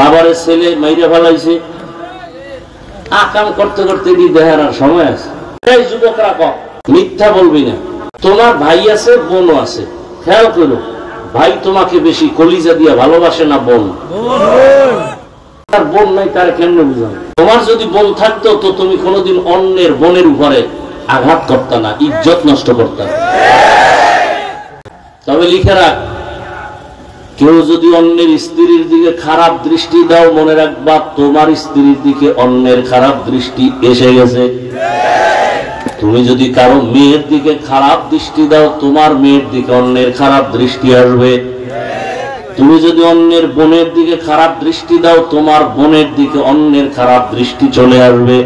বাবারে ছেলে মাইরে ফেলাইছে, আকাম করতে করতে কি দেখার আর সময় আছে? এই যুবকরা কম মিথ্যা বলবি না। তোমার ভাই আছে, বোনও আছে, খেয়াল করো, ভাই তোমাকে বেশি কলিজা দিয়া ভালোবাসে না বোন? তার বোন নাই, তার কেমনে বুঝান? তোমার যদি বোন থাকতো তো তুমি কোনোদিন অন্যের বোনের উপরে আঘাত করতে না, ইজ্জত নষ্ট করতে না। তবে লিখে রাখ, কেউ যদি অন্যের স্ত্রীর দিকে খারাপ দৃষ্টি দাও, মনে রাখবা তোমার স্ত্রীর দিকে অন্যের খারাপ দৃষ্টি এসে গেছে। তুমি যদি কারো মেয়ের দিকে খারাপ দৃষ্টি দাও, তোমার মেয়ের দিকে অন্যের খারাপ দৃষ্টি আসবে। তুমি যদি অন্যের বোনের দিকে খারাপ দৃষ্টি দাও, তোমার বোনের দিকে অন্যের খারাপ দৃষ্টি চলে আসবে।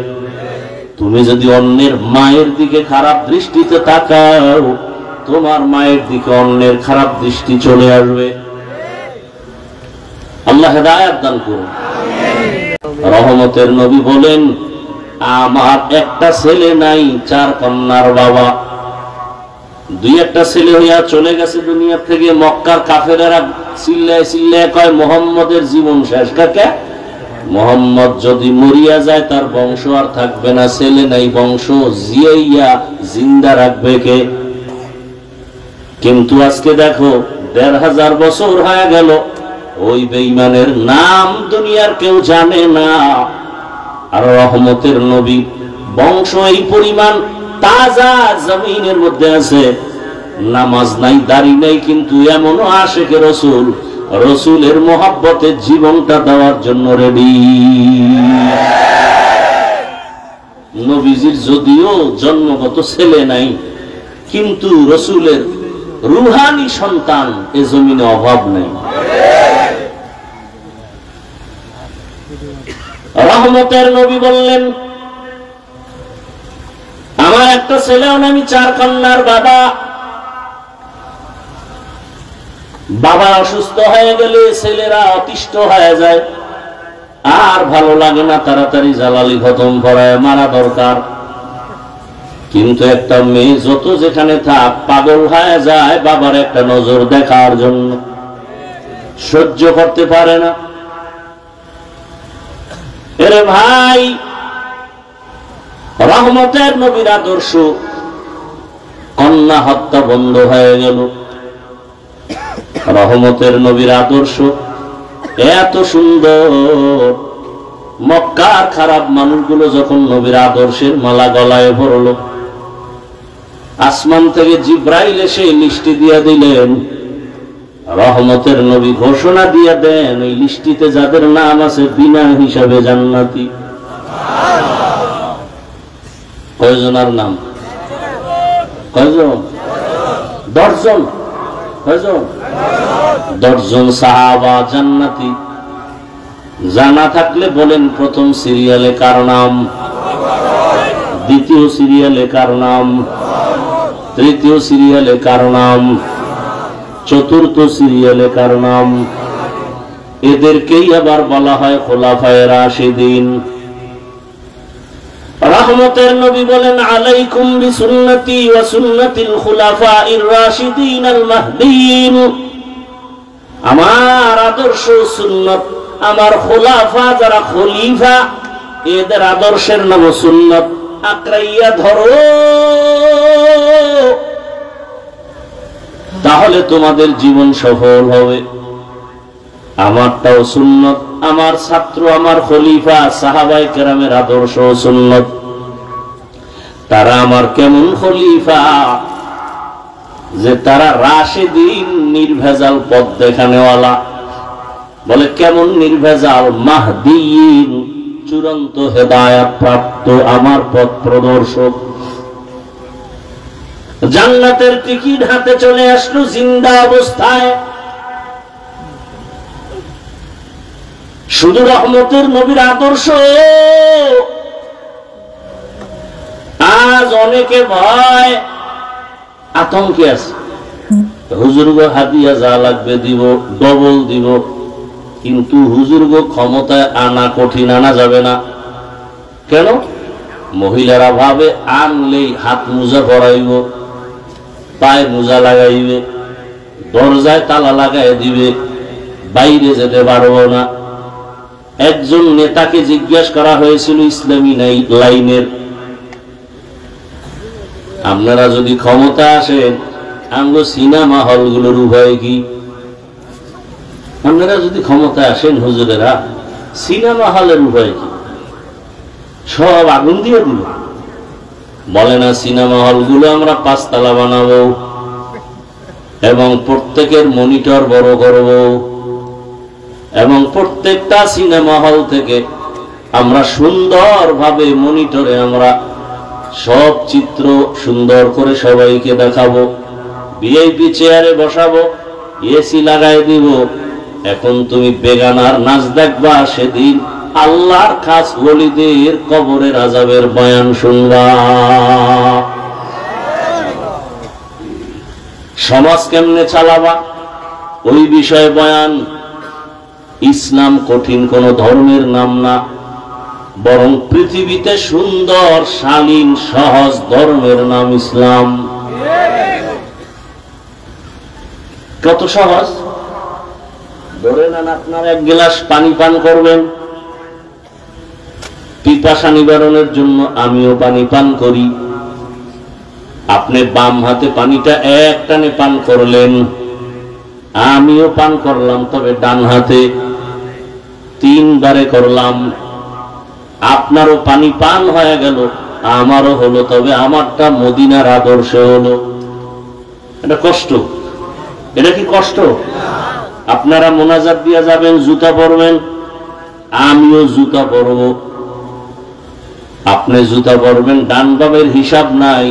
তুমি যদি অন্যের মায়ের দিকে খারাপ দৃষ্টিতে তাকাও, তোমার মায়ের দিকে অন্যের খারাপ দৃষ্টি চলে আসবে। আল্লাহ হেদায়েত দান করুন। রহমতের নবী বলেন, আমার একটা ছেলে নাই, 4 কন্যার বাবা। 2-1টা ছেলে হইয়া চলে গেছে দুনিয়া থেকে। মক্কার কাফেরেরা চিল্লায় চিল্লায় কয়, মোহাম্মদের জীবন শেষ। কাকে? মোহাম্মদ যদি মরিয়া যায় তার বংশ আর থাকবে না, ছেলে নাই, বংশ জিয়াইয়া জিন্দা রাখবে কে? কিন্তু আজকে দেখো 1500 বছর হয়ে গেল, ওই বেঈমানের নাম দুনিয়ার কেউ জানে না। আর রহমতের নবী বংশ এই পরিমাণ তাজা জমিনের মধ্যে আছে, নামাজ নাই, দাড়ি নাই, কিন্তু এমনও আশেকে রসুল, রসুলের মহব্বতে জীবনটা দেওয়ার জন্য রেডি। নবীজির যদিও জন্মগত ছেলে নাই, কিন্তু রসুলের রুহানি সন্তান এ জমিনে অভাব নেই। রহমতের নবী বললেন, আমার একটা ছেলেও আমি 4 কন্যার বাবা। বাবা অসুস্থ হয়ে গেলে ছেলেরা অতিষ্ঠ হয়ে যায়, আর ভালো লাগে না, তাড়াতাড়ি জালালি খতম করায় মারা দরকার। কিন্তু একটা মেয়ে যত যেখানে থাক পাগল হয়ে যায় বাবার একটা নজর দেখার জন্য, সহ্য করতে পারে না। এরে ভাই, রহমতের নবীর আদর্শ, কন্যা হত্যা বন্ধ হয়ে গেল। রহমতের নবীর আদর্শ এত সুন্দর, মক্কার খারাপ মানুষগুলো যখন নবীর আদর্শের মালা গলায় ভরল, আসমান থেকে জিব্রাইল এসে লিস্টি দিয়ে দিলেন। রহমতের নবী ঘোষণা দিয়ে দেন, এই লিস্টিতে যাদের নাম আছে বিনা হিসাবে জান্নাতি। কয়জনের নাম? কয়জন? 10 জন। কয়জন? 10 জন সাহাবা জান্নাতি। জানা থাকলে বলেন, প্রথম সিরিয়ালে কার নাম, দ্বিতীয় সিরিয়ালে কার নাম, তৃতীয় সিরিয়ালে কার নাম, চতুর্থ সিরিয়ালে কার নাম? এদেরকেই আবার বলা হয় খোলাফায়ে রাশিদিন। রহমতের নবী বলেন, আলাইকুম বিসুন্নতি ওয়া সুন্নাতিল খুলাফাইর রাশিদিন আল মাহদিয়িন। আমার আদর্শ সুন্নাত, আমার খোলাফা যারা খলিফা, এদের আদর্শের নাম সুন্নাত। আঁকড়াইয়া ধরো, তাহলে তোমাদের জীবন সফল হবে। আমারটাও সুন্নত, আমার ছাত্র, আমার খলিফা সাহাবায়ে কেরামের আদর্শ সুন্নত। তারা আমার কেমন খলিফা, যে তারা রাশিদিন, নির্ভেজাল পথ দেখানেওয়ালা। বলে কেমন নির্ভেজাল? মাহদিয়িন, চূড়ান্ত হেদায়েত প্রাপ্ত, আমার পথ প্রদর্শক। জান্নাতের টিকিট হাতে চলে আসলো জিন্দা অবস্থায়। শুধু রহমতের নবীর আদর্শ। আজ অনেকে ভয় আতঙ্কে আছে, হুজুরগো হাদিয়া যা লাগবে দিব, ডবল দিব। কিন্তু হুজুরগো ক্ষমতায় আনা কঠিন, আনা যাবে না। কেন? মহিলারা ভাবে আনলেই হাত মোজা পরাইব, পায়ে মোজা লাগাইবে, দরজায় তালা লাগাই দিবে, বাইরে যেতে পারবো না। একজন নেতাকে জিজ্ঞাসা করা হয়েছিল ইসলামী লাইনের, আপনারা যদি ক্ষমতা আসেন আমগো সিনেমা হলগুলোর উপায় কি? আপনারা যদি ক্ষমতা আসেন হুজুরেরা, সিনেমা হলের উপায় কি? সব আগুন দিয়ে দিল। বলে না, সিনেমা হলগুলো আমরা 5 তলা বানাবো এবং প্রত্যেকের মনিটর বড় করব এবং প্রত্যেকটা সিনেমা হল থেকে আমরা সুন্দরভাবে মনিটরে আমরা সব চিত্র সুন্দর করে সবাইকে দেখাবো, ভিআইপি চেয়ারে বসাবো, এসি লাগাই দিব। এখন তুমি বেগানার নাচ দেখবা, সেদিন আল্লাহর খাস ওলিদের কবরের আযাবের বয়ান শুনবা। সমাজ কেমনে চালাবা ওই বিষয়ে বয়ান। ইসলাম কঠিন কোন ধর্মের নাম না, বরং পৃথিবীতে সুন্দর শালীন সহজ ধর্মের নাম ইসলাম। কত সহজ! ধরে নেন আপনার 1 গ্লাস পানি পান করবেন, পিপাসা নিবারণের জন্য আমিও পানি পান করি। আপনি বাম হাতে পানিটা এক টানে পান করলেন, আমিও পান করলাম, তবে ডান হাতে 3 বারে করলাম। আপনারও পানি পান হয়ে গেল, আমারও হলো, তবে আমারটা মদিনার আদর্শে হলো। এটা কষ্ট? এটা কি কষ্ট? আপনারা মোনাজাত দিয়া যাবেন, জুতা পরবেন, আমিও জুতা পরব। আপনি জুতা পরবেন, ডান বামের হিসাব নাই,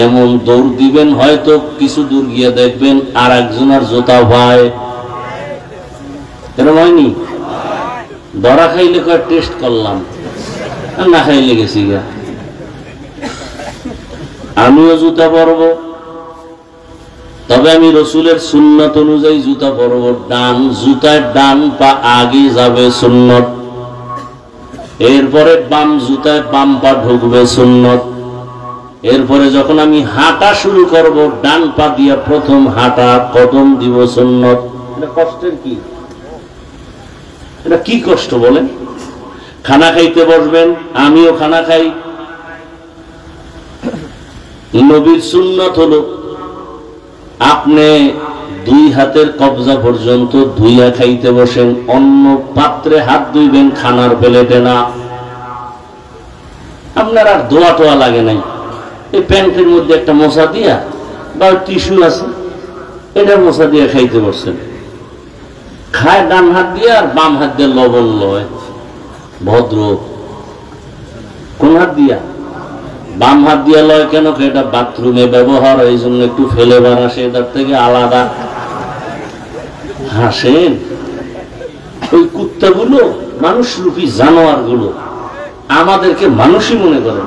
এমন দৌড় দিবেন, হয়তো কিছু দূর গিয়ে দেখবেন আর একজনের জুতা ভাই। এরকম হয়নি? ধরা খাইলে কয় টেস্ট করলাম, না খাইলে গেছি গা। আমিও জুতা পরব, তবে আমি রসুলের সুন্নত অনুযায়ী জুতা পরব। ডান জুতার ডান পা আগে যাবে সুন্নত, এরপরে বাম জুতায় বাম পা ঢুকবে সুন্নত। এরপরে যখন আমি হাঁটা শুরু করব, ডান পা দিয়ে প্রথম হাঁটা কদম দিব সুন্নত। এটা কষ্টের কি? এটা কি কষ্ট বলেন? খানা খাইতে বসবেন, আমিও খানা খাই। নবীর সুন্নত হলো আপনি 2 হাতের কবজা পর্যন্ত ধুইয়া খাইতে বসেন, অন্য পাত্রে হাত ধুইবেন, খানার প্লেটে না। আপনার আর ধোয়া টোয়া লাগে নাই, এই প্যান্টের মধ্যে একটা মশা দিয়া বা টিস্যু আছে, এটা মশা দিয়ে খাইতে বসছেন। খায় ডান হাত দিয়ে আর বাম হাত দিয়ে লবণ লয়, ভদ্র। কোন হাত দিয়া? বাম হাত দিয়া লয় কেন? এটা বাথরুমে ব্যবহার, এই জন্য একটু ফেলে বার আসে, এটার থেকে আলাদা। হাসেন? ওই কুত্তাগুলো, মানুষ রূপী জানোয়ার গুলো আমাদেরকে মানুষই মনে করেন।